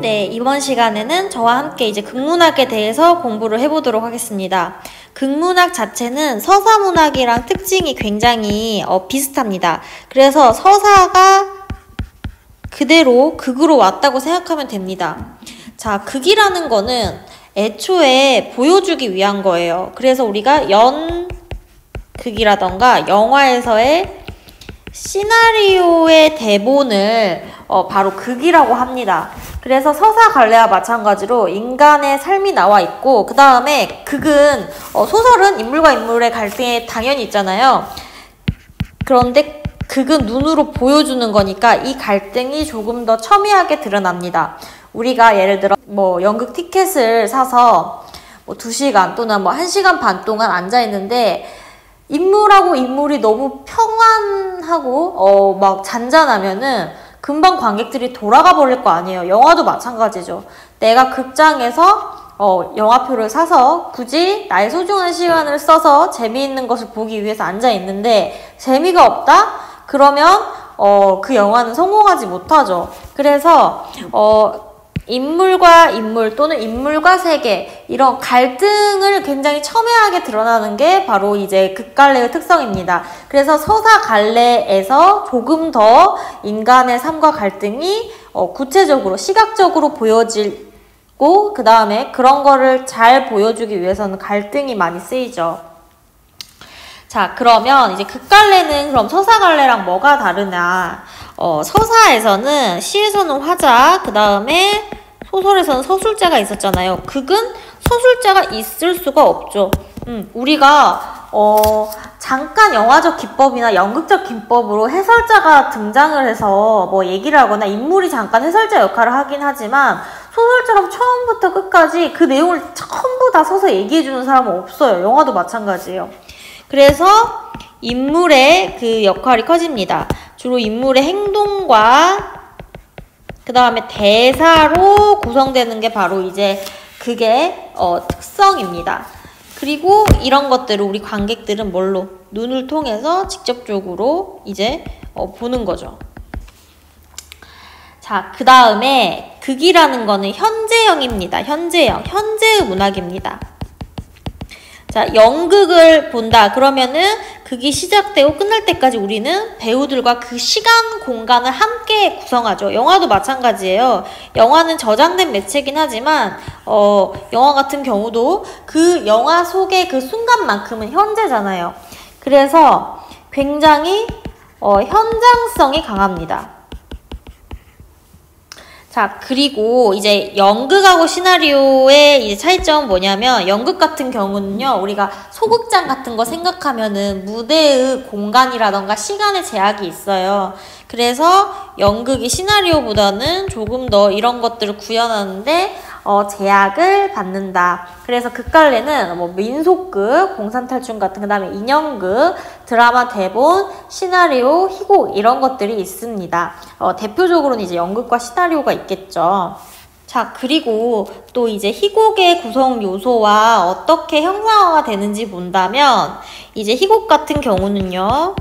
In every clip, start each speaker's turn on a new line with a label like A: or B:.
A: 네, 이번 시간에는 저와 함께 이제 극문학에 대해서 공부를 해보도록 하겠습니다. 극문학 자체는 서사문학이랑 특징이 굉장히 비슷합니다. 그래서 서사가 그대로 극으로 왔다고 생각하면 됩니다. 자, 극이라는 거는 애초에 보여주기 위한 거예요. 그래서 우리가 연극이라던가 영화에서의 시나리오의 대본을 바로 극이라고 합니다. 그래서 서사갈래와 마찬가지로 인간의 삶이 나와 있고, 그 다음에 극은 소설은 인물과 인물의 갈등이 당연히 있잖아요. 그런데 극은 눈으로 보여주는 거니까 이 갈등이 조금 더 첨예하게 드러납니다. 우리가 예를 들어 연극 티켓을 사서 2시간 또는 1시간 반 동안 앉아있는데 인물하고 인물이 너무 평안하고 막 잔잔하면은 금방 관객들이 돌아가 버릴 거 아니에요. 영화도 마찬가지죠. 내가 극장에서 영화표를 사서 굳이 나의 소중한 시간을 써서 재미있는 것을 보기 위해서 앉아있는데 재미가 없다? 그러면 그 영화는 성공하지 못하죠. 그래서 인물과 인물 또는 인물과 세계, 이런 갈등을 굉장히 첨예하게 드러나는 게 바로 이제 극갈래의 특성입니다. 그래서 서사갈래에서 조금 더 인간의 삶과 갈등이 구체적으로 시각적으로 보여지고, 그 다음에 그런 거를 잘 보여주기 위해서는 갈등이 많이 쓰이죠. 자, 그러면 이제 극갈래는 그럼 서사갈래랑 뭐가 다르냐? 서사에서는 시에서는 화자, 그 다음에 소설에서는 서술자가 있었잖아요. 극은 서술자가 있을 수가 없죠. 우리가 잠깐 영화적 기법이나 연극적 기법으로 해설자가 등장을 해서 얘기를 하거나 인물이 잠깐 해설자 역할을 하긴 하지만, 소설처럼 처음부터 끝까지 그 내용을 전부 다 서서 얘기해주는 사람은 없어요. 영화도 마찬가지예요. 그래서 인물의 그 역할이 커집니다. 주로 인물의 행동과 그 다음에 대사로 구성되는 게 바로 이제 그게 특성입니다. 그리고 이런 것들을 우리 관객들은 뭘로? 눈을 통해서 직접적으로 이제 보는 거죠. 자, 그 다음에 극이라는 거는 현재형입니다. 현재형, 현재의 문학입니다. 자, 연극을 본다 그러면은 극이 시작되고 끝날 때까지 우리는 배우들과 그 시간, 공간을 함께 구성하죠. 영화도 마찬가지예요. 영화는 저장된 매체긴 하지만 영화 같은 경우도 그 영화 속의 그 순간만큼은 현재잖아요. 그래서 굉장히 현장성이 강합니다. 자, 그리고 이제 연극하고 시나리오의 이제 차이점은 뭐냐면, 연극 같은 경우는요, 우리가 소극장 같은 거 생각하면은 무대의 공간이라던가 시간의 제약이 있어요. 그래서 연극이 시나리오보다는 조금 더 이런 것들을 구현하는데 제약을 받는다. 그래서 극갈래는 민속극, 공산탈출 같은, 그 다음에 인형극, 드라마 대본, 시나리오, 희곡 이런 것들이 있습니다. 대표적으로는 이제 연극과 시나리오가 있겠죠. 자, 그리고 또 이제 희곡의 구성 요소와 어떻게 형상화가 되는지 본다면, 이제 희곡 같은 경우는요,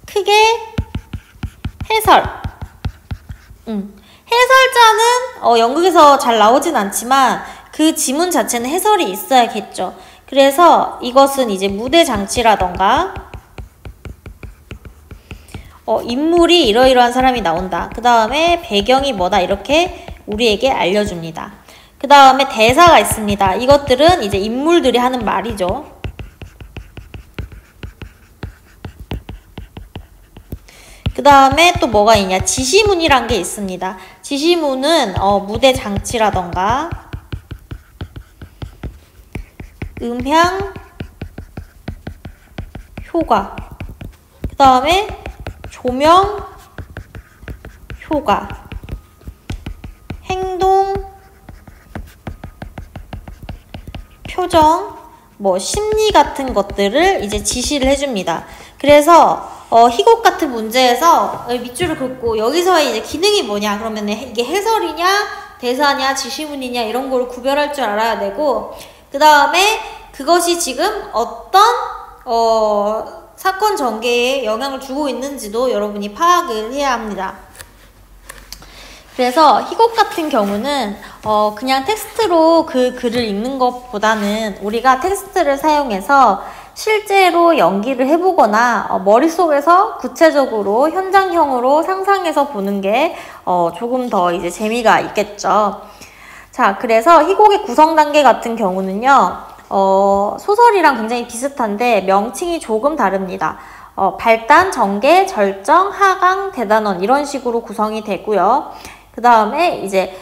A: 크게 해설. 해설자는 연극에서 잘 나오진 않지만 그 지문 자체는 해설이 있어야겠죠. 그래서 이것은 이제 무대 장치라던가 인물이 이러이러한 사람이 나온다. 그 다음에 배경이 뭐다, 이렇게 우리에게 알려줍니다. 그 다음에 대사가 있습니다. 이것들은 이제 인물들이 하는 말이죠. 그 다음에 또 뭐가 있냐, 지시문이란 게 있습니다. 지시문은 무대 장치라던가 음향, 효과, 그 다음에 조명, 효과, 행동, 표정, 심리 같은 것들을 이제 지시를 해줍니다. 그래서 희곡 같은 문제에서 밑줄을 긋고 여기서의 이제 기능이 뭐냐 그러면 이게 해설이냐 대사냐 지시문이냐 이런 걸 구별할 줄 알아야 되고, 그 다음에 그것이 지금 어떤 사건 전개에 영향을 주고 있는지도 여러분이 파악을 해야 합니다. 그래서 희곡 같은 경우는 그냥 텍스트로 그 글을 읽는 것보다는 우리가 텍스트를 사용해서 실제로 연기를 해보거나 머릿속에서 구체적으로 현장형으로 상상해서 보는 게 조금 더 이제 재미가 있겠죠. 자, 그래서 희곡의 구성 단계 같은 경우는요, 소설이랑 굉장히 비슷한데 명칭이 조금 다릅니다. 발단, 전개, 절정, 하강, 대단원 이런 식으로 구성이 되고요. 그 다음에 이제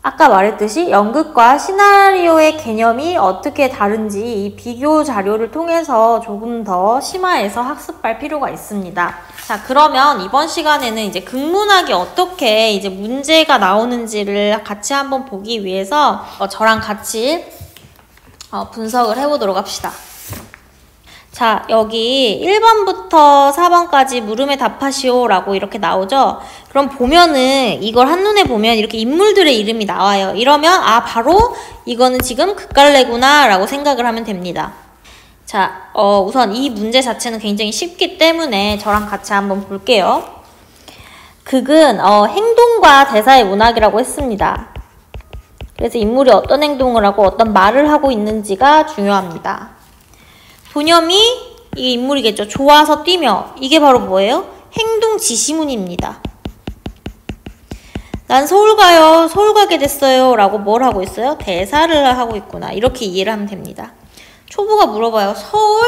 A: 아까 말했듯이 연극과 시나리오의 개념이 어떻게 다른지 이 비교 자료를 통해서 조금 더 심화해서 학습할 필요가 있습니다. 자, 그러면 이번 시간에는 이제 극문학이 어떻게 이제 문제가 나오는지를 같이 한번 보기 위해서 저랑 같이 분석을 해보도록 합시다. 자, 여기 1번부터 4번까지 물음에 답하시오 라고 이렇게 나오죠. 그럼 보면은 이걸 한눈에 보면 이렇게 인물들의 이름이 나와요. 이러면 바로 이거는 지금 극갈래구나 라고 생각을 하면 됩니다. 자, 우선 이 문제 자체는 굉장히 쉽기 때문에 저랑 같이 한번 볼게요. 극은 행동과 대사의 문학이라고 했습니다. 그래서 인물이 어떤 행동을 하고 어떤 말을 하고 있는지가 중요합니다. 도념이 이 인물이겠죠. 좋아서 뛰며. 이게 바로 뭐예요? 행동 지시문입니다. 난 서울 가요. 서울 가게 됐어요. 라고 뭘 하고 있어요? 대사를 하고 있구나. 이렇게 이해를 하면 됩니다. 초보가 물어봐요. 서울?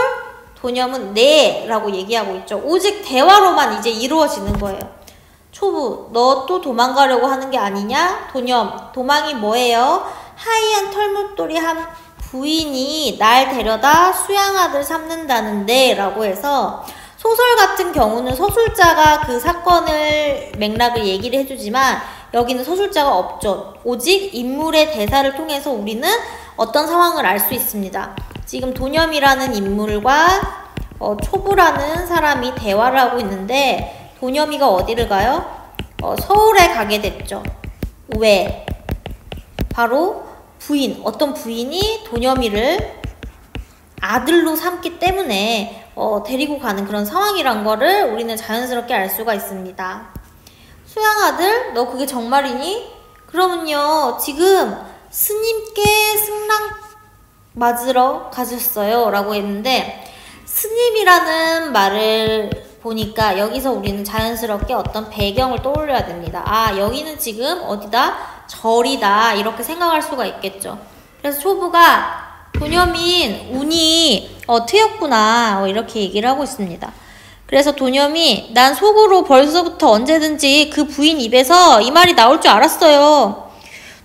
A: 도념은 네 라고 얘기하고 있죠. 오직 대화로만 이제 이루어지는 거예요. 초보, 너 또 도망가려고 하는 게 아니냐? 도념, 도망이 뭐예요? 하얀 털목도리 한 부인이 날 데려다 수양아들 삼는다는데 라고 해서 소설 같은 경우는 서술자가 그 사건을 맥락을 얘기를 해주지만 여기는 서술자가 없죠. 오직 인물의 대사를 통해서 우리는 어떤 상황을 알 수 있습니다. 지금 도념이라는 인물과 초부라는 사람이 대화를 하고 있는데 도념이가 어디를 가요? 서울에 가게 됐죠. 왜? 바로 부인, 어떤 부인이 도념이를 아들로 삼기 때문에 데리고 가는 그런 상황이란 거를 우리는 자연스럽게 알 수가 있습니다. 수양아들, 너 그게 정말이니? 그러면요, 지금 스님께 승랑 맞으러 가셨어요 라고 했는데 스님이라는 말을 보니까 여기서 우리는 자연스럽게 어떤 배경을 떠올려야 됩니다. 여기는 지금 어디다? 절이다 이렇게 생각할 수가 있겠죠. 그래서 초부가 도념인 운이 트였구나 이렇게 얘기를 하고 있습니다. 그래서 도념이 난 속으로 벌써부터 언제든지 그 부인 입에서 이 말이 나올 줄 알았어요.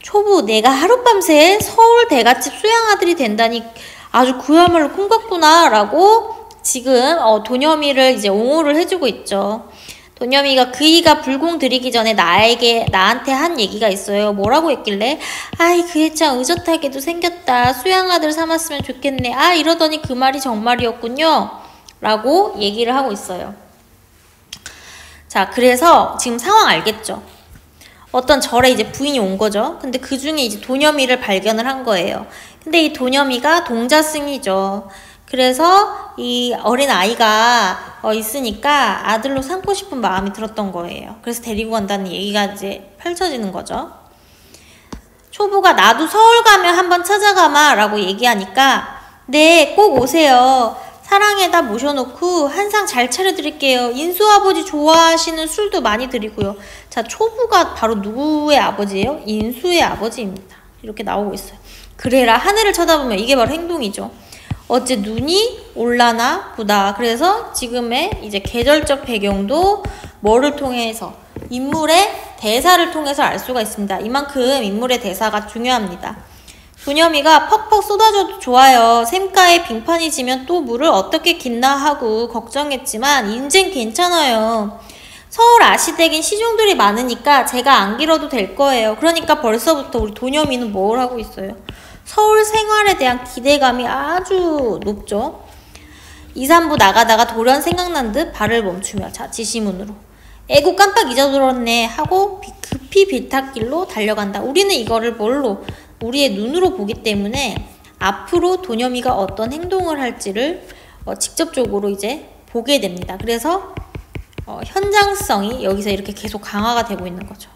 A: 초부, 내가 하룻밤새 서울 대갓집 수양아들이 된다니 아주 그야말로 꿈 같구나 라고 지금 도념이를 이제 옹호를 해주고 있죠. 도념이가 그이가 불공 들이기 전에 나한테 한 얘기가 있어요. 뭐라고 했길래 아이 그 애 참 의젓하게도 생겼다. 수양아들 삼았으면 좋겠네. 이러더니 그 말이 정말이었군요. 라고 얘기를 하고 있어요. 자, 그래서 지금 상황 알겠죠? 어떤 절에 이제 부인이 온 거죠. 근데 그 중에 이제 도념이를 발견을 한 거예요. 근데 이 도념이가 동자승이죠. 그래서 이 어린 아이가 있으니까 아들로 삼고 싶은 마음이 들었던 거예요. 그래서 데리고 간다는 얘기가 이제 펼쳐지는 거죠. 초부가 나도 서울 가면 한번 찾아가마 라고 얘기하니까 네, 꼭 오세요. 사랑에다 모셔놓고 한상 잘 차려드릴게요. 인수 아버지 좋아하시는 술도 많이 드리고요. 자, 초부가 바로 누구의 아버지예요? 인수의 아버지입니다. 이렇게 나오고 있어요. 그래라 하늘을 쳐다보면 이게 바로 행동이죠. 어째 눈이 올라나 보다. 그래서 지금의 이제 계절적 배경도 뭐를 통해서? 인물의 대사를 통해서 알 수가 있습니다. 이만큼 인물의 대사가 중요합니다. 도념이가 퍽퍽 쏟아져도 좋아요. 샘가에 빙판이 지면 또 물을 어떻게 깃나 하고 걱정했지만 인젠 괜찮아요. 서울 아시댁엔 시중들이 많으니까 제가 안 길어도 될 거예요. 그러니까 벌써부터 우리 도념이는 뭘 하고 있어요? 서울 생활에 대한 기대감이 아주 높죠. 2, 3부 나가다가 돌연 생각난 듯 발을 멈추며 자, 지시문으로 에고 깜빡 잊어들었네 하고 급히 비탈길로 달려간다. 우리는 이거를 뭘로? 우리의 눈으로 보기 때문에 앞으로 도념이가 어떤 행동을 할지를 직접적으로 이제 보게 됩니다. 그래서 현장성이 여기서 이렇게 계속 강화가 되고 있는 거죠.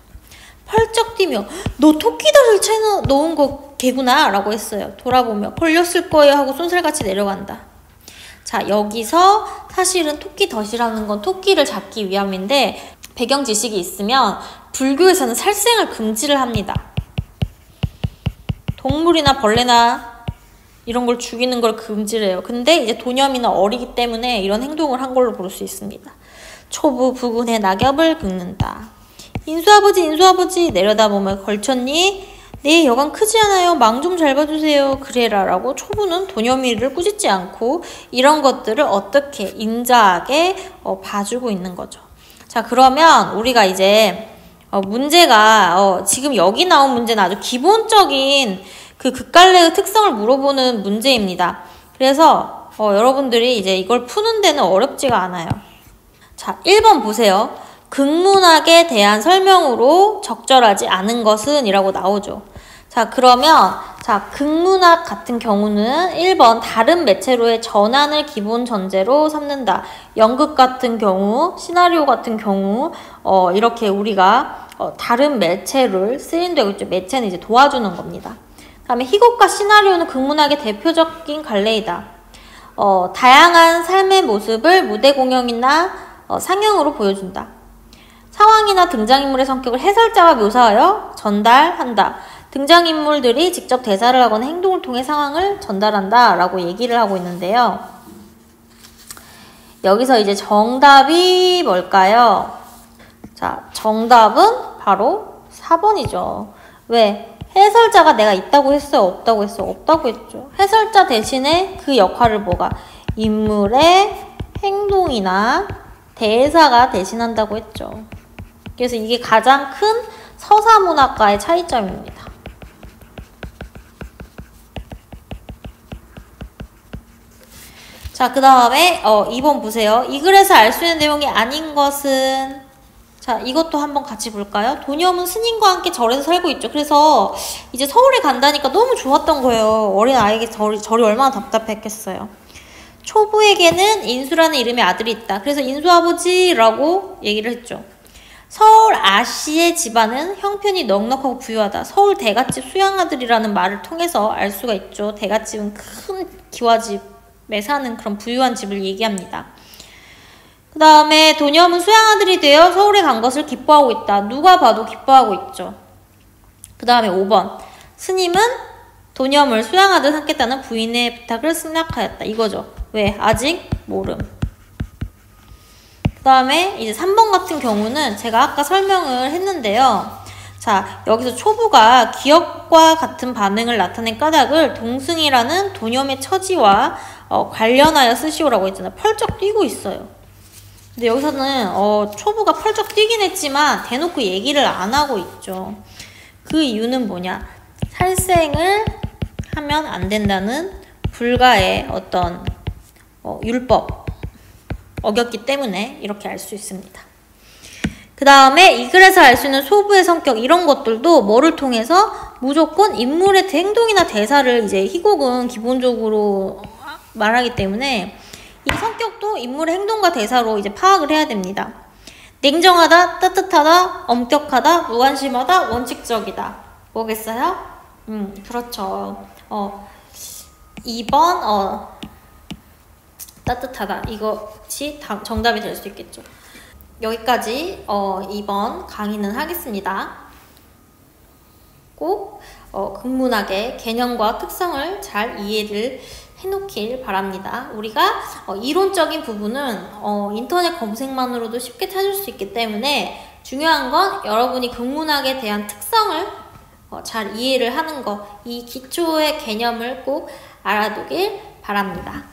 A: 펄쩍 뛰며 너 토끼다리를 채 놓은 거 개구나 라고 했어요. 돌아보며 걸렸을 거예요 하고 쏜살같이 내려간다. 자, 여기서 사실은 토끼덫이라는 건 토끼를 잡기 위함인데 배경 지식이 있으면 불교에서는 살생을 금지를 합니다. 동물이나 벌레나 이런 걸 죽이는 걸 금지를 해요. 근데 이제 도념이는 어리기 때문에 이런 행동을 한 걸로 볼 수 있습니다. 초부 부근의 낙엽을 긁는다. 인수아버지 인수아버지 내려다보며 걸쳤니? 네, 여간 크지 않아요. 망 좀 잘 봐주세요. 그래라 라고 초부는 도념이를 꾸짖지 않고 이런 것들을 어떻게 인자하게 봐주고 있는 거죠. 자, 그러면 우리가 이제 문제가 지금 여기 나온 문제는 아주 기본적인 그 극갈래의 특성을 물어보는 문제입니다. 그래서 여러분들이 이제 이걸 푸는 데는 어렵지가 않아요. 자, 1번 보세요. 극문학에 대한 설명으로 적절하지 않은 것은 이라고 나오죠. 자, 그러면 극문학 같은 경우는 1번 다른 매체로의 전환을 기본 전제로 삼는다. 연극 같은 경우, 시나리오 같은 경우 이렇게 우리가 다른 매체를 쓰인다고 있죠. 매체는 이제 도와주는 겁니다. 다음에 희곡과 시나리오는 극문학의 대표적인 갈래이다. 다양한 삶의 모습을 무대 공연이나 상영으로 보여준다. 상황이나 등장인물의 성격을 해설자가 묘사하여 전달한다. 등장인물들이 직접 대사를 하거나 행동을 통해 상황을 전달한다 라고 얘기를 하고 있는데요. 여기서 이제 정답이 뭘까요? 자, 정답은 바로 4번이죠. 왜? 해설자가 내가 있다고 했어요? 없다고 했어요? 없다고 했죠. 해설자 대신에 그 역할을 뭐가? 인물의 행동이나 대사가 대신한다고 했죠. 그래서 이게 가장 큰 서사문학과의 차이점입니다. 자, 그 다음에 2번 보세요. 이 글에서 알 수 있는 내용이 아닌 것은, 자, 이것도 한번 같이 볼까요? 도념은 스님과 함께 절에서 살고 있죠. 그래서 이제 서울에 간다니까 너무 좋았던 거예요. 어린 아이에게 절이 얼마나 답답했겠어요. 초부에게는 인수라는 이름의 아들이 있다. 그래서 인수아버지라고 얘기를 했죠. 서울 아씨의 집안은 형편이 넉넉하고 부유하다. 서울 대갓집 수양아들이라는 말을 통해서 알 수가 있죠. 대갓집은 큰 기와집에 사는 그런 부유한 집을 얘기합니다. 그 다음에 도념은 수양아들이 되어 서울에 간 것을 기뻐하고 있다. 누가 봐도 기뻐하고 있죠. 그 다음에 5번. 스님은 도념을 수양아들 삼겠다는 부인의 부탁을 승낙하였다. 이거죠. 왜? 아직 모름. 그 다음에 이제 3번 같은 경우는 제가 아까 설명을 했는데요. 자, 여기서 초부가 기억과 같은 반응을 나타낸 까닭을 동승이라는 도념의 처지와 관련하여 쓰시오라고 했잖아요. 펄쩍 뛰고 있어요. 근데 여기서는 초부가 펄쩍 뛰긴 했지만 대놓고 얘기를 안 하고 있죠. 그 이유는 뭐냐? 살생을 하면 안 된다는 불가의 어떤 율법 어겼기 때문에 이렇게 알 수 있습니다. 그 다음에 이 글에서 알 수 있는 소부의 성격 이런 것들도 뭐를 통해서 무조건 인물의 행동이나 대사를 이제 희곡은 기본적으로 말하기 때문에 이 성격도 인물의 행동과 대사로 이제 파악을 해야 됩니다. 냉정하다, 따뜻하다, 엄격하다, 무관심하다, 원칙적이다. 뭐겠어요? 그렇죠. 2번 따뜻하다. 이것이 정답이 될 수 있겠죠. 여기까지 2번 강의는 하겠습니다. 꼭 극문학의 개념과 특성을 잘 이해를 해놓길 바랍니다. 우리가 이론적인 부분은 인터넷 검색만으로도 쉽게 찾을 수 있기 때문에 중요한 건 여러분이 극문학에 대한 특성을 잘 이해를 하는 거, 이 기초의 개념을 꼭 알아두길 바랍니다.